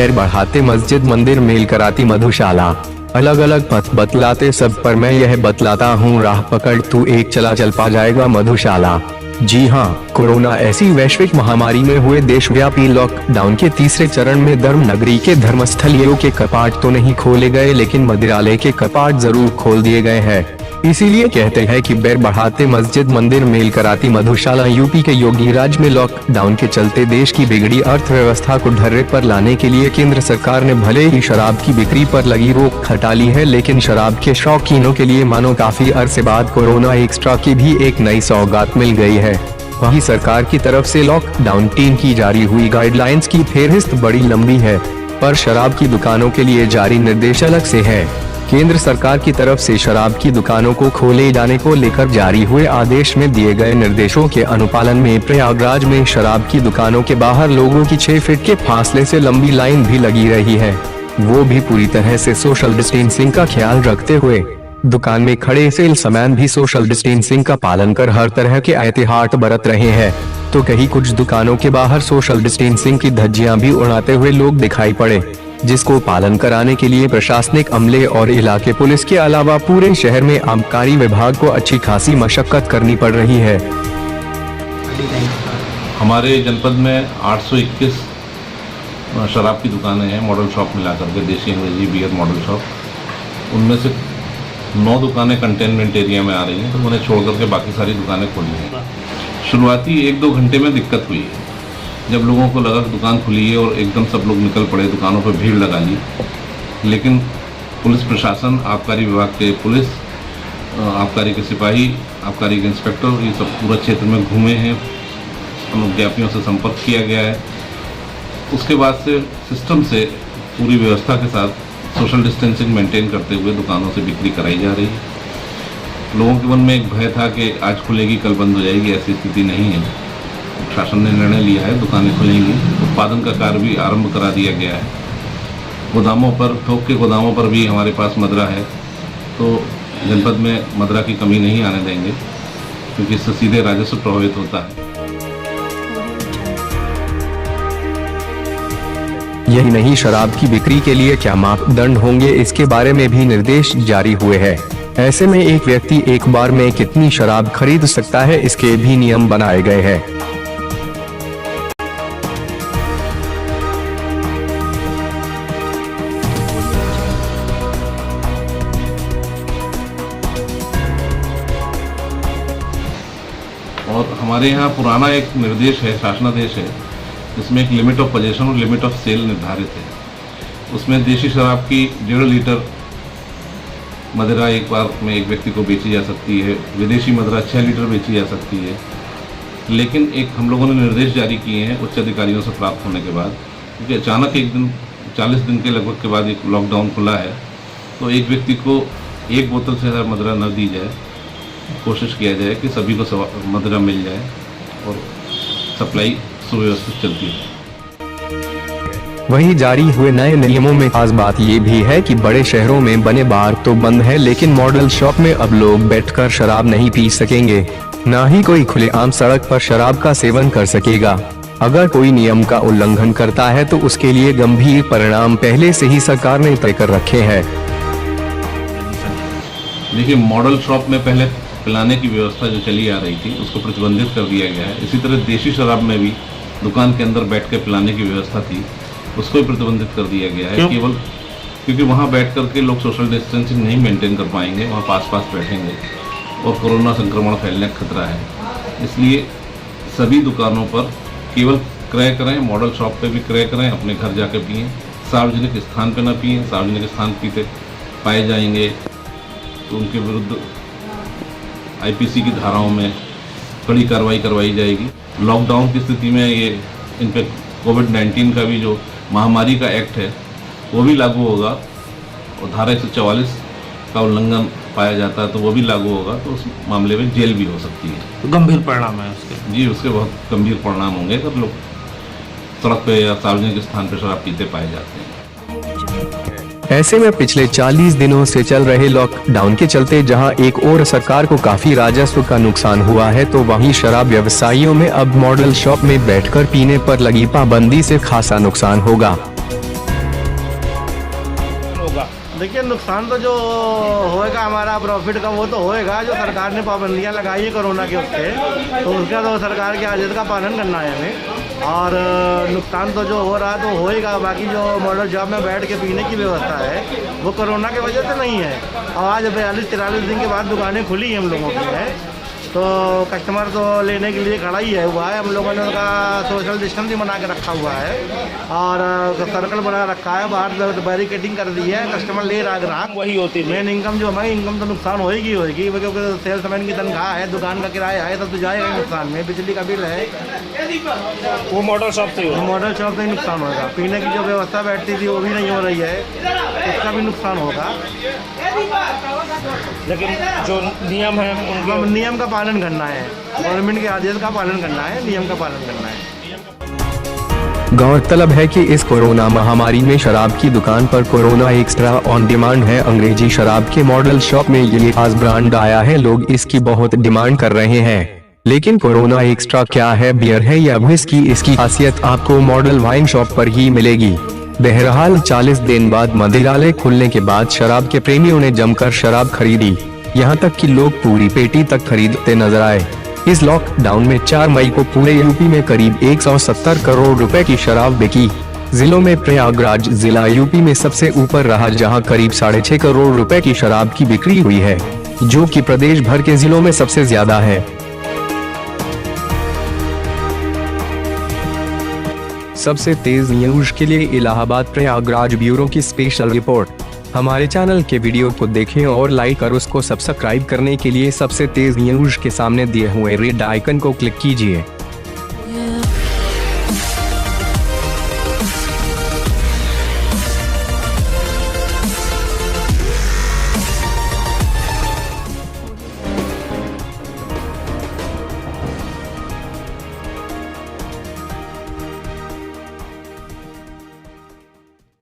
बैर बढ़ाते मस्जिद मंदिर मेल कराती मधुशाला। अलग अलग पथ बतलाते सब पर मैं यह बतलाता हूँ, राह पकड़ तू एक चला चल पा जाएगा मधुशाला। जी हाँ, कोरोना ऐसी वैश्विक महामारी में हुए देशव्यापी लॉकडाउन के तीसरे चरण में धर्म नगरी के धर्मस्थलियों के कपाट तो नहीं खोले गए, लेकिन मंदिरालय के कपाट जरूर खोल दिए गए हैं। इसीलिए कहते हैं कि बैर बढ़ाते मस्जिद मंदिर मेल कराती मधुशाला। यूपी के योगी राज्य में लॉकडाउन के चलते देश की बिगड़ी अर्थव्यवस्था को ढर्रे पर लाने के लिए केंद्र सरकार ने भले ही शराब की बिक्री पर लगी रोक हटा ली है, लेकिन शराब के शौकीनों के लिए मानो काफी अरसे बाद कोरोना एक्स्ट्रा की भी एक नई सौगात मिल गई है। वहीं सरकार की तरफ से लॉकडाउन 3 की जारी हुई गाइडलाइंस की फेहरिस्त बड़ी लंबी है, पर शराब की दुकानों के लिए जारी निर्देश अलग से है। केंद्र सरकार की तरफ से शराब की दुकानों को खोले जाने को लेकर जारी हुए आदेश में दिए गए निर्देशों के अनुपालन में प्रयागराज में शराब की दुकानों के बाहर लोगों की 6 फीट के फासले से लंबी लाइन भी लगी रही है, वो भी पूरी तरह से सोशल डिस्टेंसिंग का ख्याल रखते हुए। दुकान में खड़े सेल्समैन भी सोशल डिस्टेंसिंग का पालन कर हर तरह के एहतियात बरत रहे हैं, तो कहीं कुछ दुकानों के बाहर सोशल डिस्टेंसिंग की धज्जियां भी उड़ाते हुए लोग दिखाई पड़े, जिसको पालन कराने के लिए प्रशासनिक अमले और इलाके पुलिस के अलावा पूरे शहर में आबकारी विभाग को अच्छी खासी मशक्कत करनी पड़ रही है। हमारे जनपद में 821 शराब की दुकानें हैं, मॉडल शॉप मिलाकर के, देसी अंग्रेजी बियर मॉडल शॉप। उनमें से 9 दुकानें कंटेनमेंट एरिया में आ रही हैं, तो उन्हें छोड़ करके बाकी सारी दुकानें खुली हैं। शुरुआती 1-2 घंटे में दिक्कत हुई है, जब लोगों को लगा कि दुकान खुली है और एकदम सब लोग निकल पड़े, दुकानों पर भीड़ लगा ली। लेकिन पुलिस प्रशासन, आबकारी विभाग के पुलिस, आबकारी के सिपाही, आबकारी के इंस्पेक्टर, ये सब पूरा क्षेत्र में घूमे हैं, अनुज्ञापियों से संपर्क किया गया है। उसके बाद से सिस्टम से पूरी व्यवस्था के साथ सोशल डिस्टेंसिंग मेंटेन करते हुए दुकानों से बिक्री कराई जा रही है। लोगों के मन में एक भय था कि आज खुलेगी कल बंद हो जाएगी, ऐसी स्थिति नहीं है। शासन ने निर्णय लिया है, दुकानें खुलेंगी। उत्पादन का कार्य भी आरंभ करा दिया गया है। गोदामों पर, थोक के गोदामों पर भी हमारे पास मदरा है, तो जनपद में मदरा की कमी नहीं आने देंगे, क्योंकि इससे सीधे राजस्व प्रभावित होता है। यही नहीं, शराब की बिक्री के लिए क्या मापदंड होंगे, इसके बारे में भी निर्देश जारी हुए हैं। ऐसे में एक व्यक्ति एक बार में कितनी शराब खरीद सकता है, इसके भी नियम बनाए गए हैं। और हमारे यहाँ पुराना एक निर्देश है, शासनादेश है, जिसमें एक लिमिट ऑफ पोजेशन और लिमिट ऑफ सेल निर्धारित है। उसमें देशी शराब की 1.5 लीटर मदिरा एक बार में एक व्यक्ति को बेची जा सकती है, विदेशी मदिरा 6 लीटर बेची जा सकती है। लेकिन एक हम लोगों ने निर्देश जारी किए हैं उच्च अधिकारियों से प्राप्त होने के बाद, क्योंकि अचानक एक दिन 40 दिन के लगभग के बाद एक लॉकडाउन खुला है, तो एक व्यक्ति को एक बोतल से ज़्यादा मदिरा न दी जाए। कोशिश किया जाए कि सभी को मदिरा मिल जाए और सप्लाई सुव्यवस्थित चलती है। वहीं जारी हुए नए नियमों में खास बात ये भी है कि बड़े शहरों में बने बार तो बंद है, लेकिन मॉडल शॉप में अब लोग बैठकर शराब नहीं पी सकेंगे, न ही कोई खुलेआम सड़क पर शराब का सेवन कर सकेगा। अगर कोई नियम का उल्लंघन करता है तो उसके लिए गंभीर परिणाम पहले से ही सरकार ने तय कर रखे हैं। देखिए, मॉडल शॉप में पहले पिलाने की व्यवस्था जो चली आ रही थी उसको प्रतिबंधित कर दिया गया है। इसी तरह देशी शराब में भी दुकान के अंदर बैठ के पिलाने की व्यवस्था थी, उसको भी प्रतिबंधित कर दिया गया है। केवल क्योंकि वहाँ बैठ करके लोग सोशल डिस्टेंसिंग नहीं मेंटेन कर पाएंगे, वहाँ पास बैठेंगे और कोरोना संक्रमण फैलने का खतरा है। इसलिए सभी दुकानों पर केवल क्रय करें, मॉडल शॉप पे भी क्रय करें, अपने घर जाके पिएं, सार्वजनिक स्थान पे ना पिएं। सार्वजनिक स्थान पीते पाए जाएंगे तो उनके विरुद्ध आईपीसी की धाराओं में कड़ी कार्रवाई करवाई जाएगी। लॉकडाउन की स्थिति में ये इन पे कोविड-19 का भी जो महामारी का एक्ट है वो भी लागू होगा, और धारा 144 का उल्लंघन पाया जाता है तो वो भी लागू होगा, तो उस मामले में जेल भी हो सकती है। तो गंभीर परिणाम है उसके? जी, उसके बहुत गंभीर परिणाम होंगे अगर लोग सड़क पे या सार्वजनिक स्थान पे शराब पीते पाए जाते हैं। ऐसे में पिछले 40 दिनों से चल रहे लॉकडाउन के चलते जहां एक ओर सरकार को काफी राजस्व का नुकसान हुआ है, तो वहीं शराब व्यवसायियों में अब मॉडल शॉप में बैठकर पीने पर लगी पाबंदी से खासा नुकसान होगा। देखिए नुकसान तो जो होएगा हमारा प्रॉफिट का वो तो होएगा, जो सरकार ने पाबंदियां लगाई है कोरोना के उसके, तो उसका तो सरकार के आदेश का पालन करना है हमें। और नुकसान तो जो हो रहा है तो होएगा, बाकी जो मॉडल शॉप में बैठ के पीने की व्यवस्था है वो कोरोना की वजह से नहीं है। और आज 42-43 दिन के बाद दुकानें खुली हैं हम लोगों की है, तो कस्टमर तो लेने के लिए खड़ा ही है हुआ है। हम लोगों ने उनका सोशल डिस्टेंस भी बना के रखा हुआ है और सर्कल बना रखा है, बाहर बैरिकेडिंग कर दी है, कस्टमर ले रहा है ग्राहक। वही होती थी मेन इनकम जो हमारी इनकम तो नुकसान होएगी क्योंकि सेल्समैन की तनख्वाह है, दुकान का किराया है, सब तो जाएगा ही नुकसान में। बिजली का बिल है, वो मॉडल शॉप से तो मॉडल शॉप से ही नुकसान होगा। पीने की जो व्यवस्था बैठती थी वो भी नहीं हो रही है, उसका भी नुकसान होगा। लेकिन जो नियम है हम उनके नियम का पालन करना है, गवर्नमेंट के आदेश का पालन करना है, नियम का पालन करना है। गौरतलब है कि इस कोरोना महामारी में शराब की दुकान पर कोरोना एक्स्ट्रा ऑन डिमांड है। अंग्रेजी शराब के मॉडल शॉप में ये खास ब्रांड आया है, लोग इसकी बहुत डिमांड कर रहे हैं। लेकिन कोरोना एक्स्ट्रा क्या है, बियर है या व्हिस्की, इसकी खासियत आपको मॉडल वाइन शॉप पर ही मिलेगी। बहरहाल 40 दिन बाद मदिरालय खुलने के बाद शराब के प्रेमियों ने जमकर शराब खरीदी, यहाँ तक कि लोग पूरी पेटी तक खरीदते नजर आए। इस लॉकडाउन में 4 मई को पूरे यूपी में करीब 170 करोड़ रुपए की शराब बिकी। जिलों में प्रयागराज जिला यूपी में सबसे ऊपर रहा, जहां करीब 6.5 करोड़ रुपए की शराब की बिक्री हुई है, जो कि प्रदेश भर के जिलों में सबसे ज्यादा है। सबसे तेज न्यूज के लिए इलाहाबाद प्रयागराज ब्यूरो की स्पेशल रिपोर्ट। हमारे चैनल के वीडियो को देखें और लाइक और उसको सब्सक्राइब करने के लिए सबसे तेज न्यूज के सामने दिए हुए रेड आइकन को क्लिक कीजिए।